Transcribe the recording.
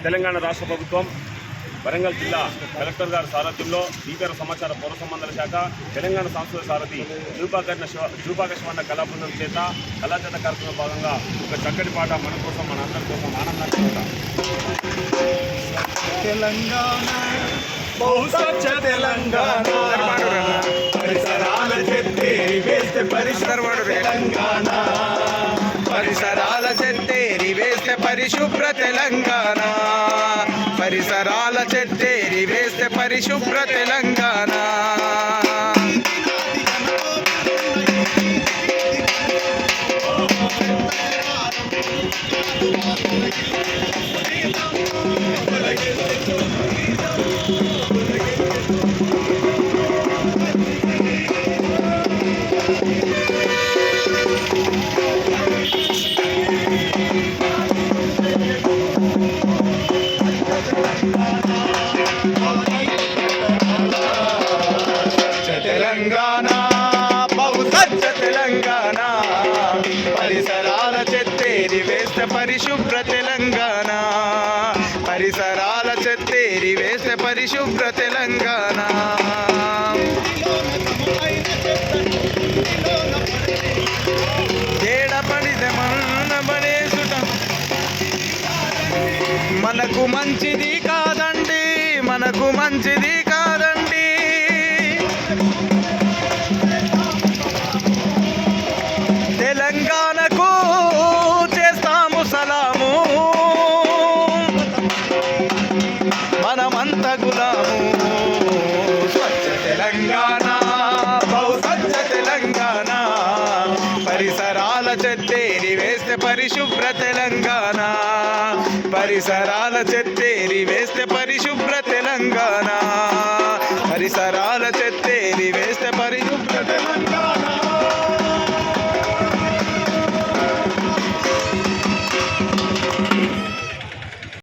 తెలంగాణ రాష్ట్ర ప్రభుత్వం వరంగల్ జిల్లా కలెక్టర్ గారి సారథ్యంలో భీకర సమాచార పౌర సంబంధాల శాఖ తెలంగాణ సాంస్కృతిక సారథి జూపాక శివన్న కళాబృందం చేత కళాజాత కార్యక్రమంలో భాగంగా ఒక చక్కటి పాట మన కోసం మన అందరి కోసం ఆనందాన్ని తెలంగాణ బహుస్వచ్ఛ తెలంగాణ పరిసరాల చెత్తేరి వేస్తే తెలంగాణ పరిసరాల చెత్తేరి వేస్తే పరిశుభ్ర తెలంగాణ పరిసరాల చెత్తేరి వేస్తే పరిశుభ్ర తెలంగాణ తెలంగాణ బహుస్వచ్ఛ తెలంగాణ పరిసరాల చెత్తేరి వేస్తే పరిశుభ్ర తెలంగాణ పరిసరాల చెత్తేరి వేస్తే పరిశుభ్ర తెలంగాణ ఏడపడితే మనబడేసుట మనకు మంచిది కాదండి మనకు మంచిది కాదండి తెలంగాణకు చేస్తాము సలాము మనమంత గులాము స్వచ్ఛ తెలంగాణ బహుస్వచ్ఛ తెలంగాణ పరిసరాల చెత్తేరి వేస్తే పరిశుభ్ర తెలంగాణ పరిసరాల చెత్తేరి వేస్తే పరిశుభ్ర తెలంగాణ పరిసరాల చెత్తేరి వేస్తే పరిశుభ్ర తెలంగాణ